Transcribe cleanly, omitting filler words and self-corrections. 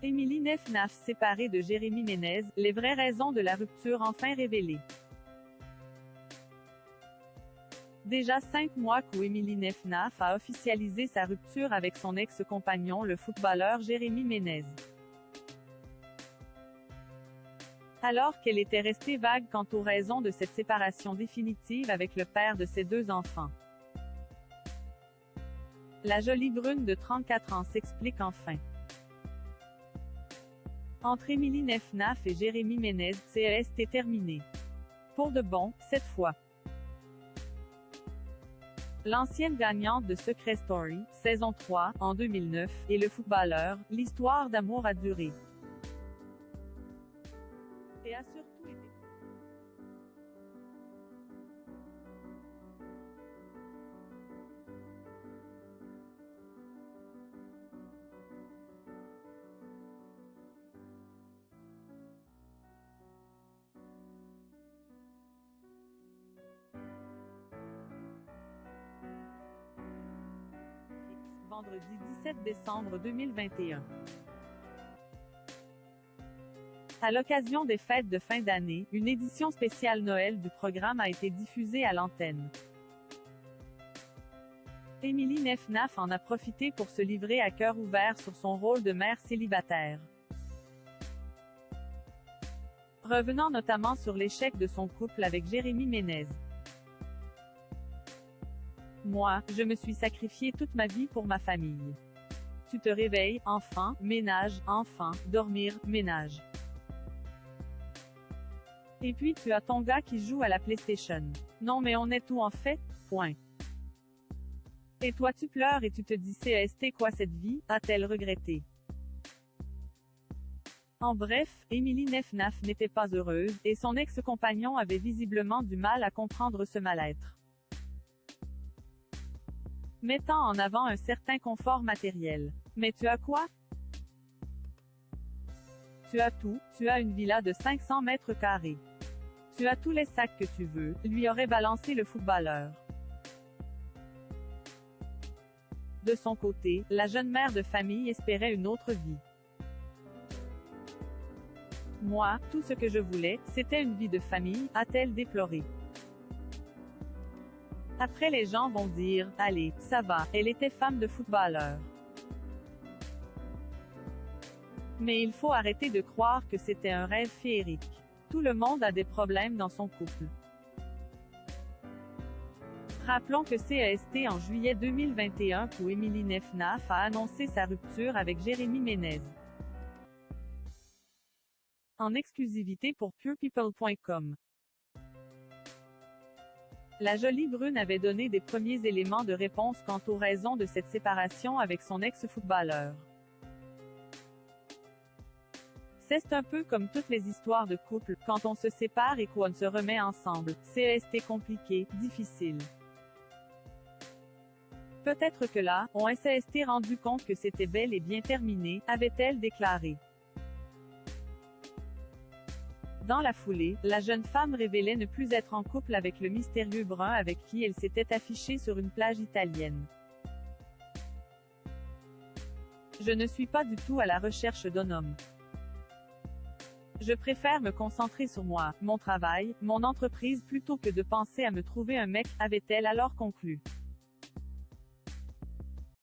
Émilie Nef-Naf séparée de Jérémy Ménez, les vraies raisons de la rupture enfin révélées. Déjà 5 mois qu'Émilie Nef-Naf a officialisé sa rupture avec son ex-compagnon le footballeur Jérémy Ménez. Alors qu'elle était restée vague quant aux raisons de cette séparation définitive avec le père de ses 2 enfants. La jolie brune de 34 ans s'explique enfin. Entre Émilie Nef-Naf et Jérémy Ménez, c'est terminé. Pour de bon, cette fois. L'ancienne gagnante de Secret Story, saison 3, en 2009, et le footballeur, l'histoire d'amour a duré. Et a surtout été... Vendredi 17 décembre 2021. À l'occasion des fêtes de fin d'année, une édition spéciale Noël du programme a été diffusée à l'antenne. Émilie Nef-Naf en a profité pour se livrer à cœur ouvert sur son rôle de mère célibataire. Revenant notamment sur l'échec de son couple avec Jérémy Ménez. Moi, je me suis sacrifiée toute ma vie pour ma famille. Tu te réveilles, enfant, ménage, enfant, dormir, ménage. Et puis tu as ton gars qui joue à la PlayStation. Non mais on est où en fait? Point. Et toi tu pleures et tu te dis c'est quoi cette vie, a-t-elle regretté? En bref, Émilie Nef-Naf n'était pas heureuse, et son ex-compagnon avait visiblement du mal à comprendre ce mal-être. Mettant en avant un certain confort matériel. Mais tu as quoi? Tu as tout, tu as une villa de 500 mètres carrés. Tu as tous les sacs que tu veux, lui aurait balancé le footballeur. De son côté, la jeune mère de famille espérait une autre vie. Moi, tout ce que je voulais, c'était une vie de famille, a-t-elle déploré. Après les gens vont dire, allez, ça va, elle était femme de footballeur. Mais il faut arrêter de croire que c'était un rêve féerique. Tout le monde a des problèmes dans son couple. Rappelons que CEST en juillet 2021 où Émilie Nef-Naf a annoncé sa rupture avec Jérémy Ménez. En exclusivité pour purepeople.com. La jolie brune avait donné des premiers éléments de réponse quant aux raisons de cette séparation avec son ex-footballeur. C'est un peu comme toutes les histoires de couple, quand on se sépare et qu'on se remet ensemble, c'est compliqué, difficile. Peut-être que là, on s'est rendu compte que c'était bel et bien terminé, avait-elle déclaré. Dans la foulée, la jeune femme révélait ne plus être en couple avec le mystérieux brun avec qui elle s'était affichée sur une plage italienne. Je ne suis pas du tout à la recherche d'un homme. Je préfère me concentrer sur moi, mon travail, mon entreprise plutôt que de penser à me trouver un mec, avait-elle alors conclu.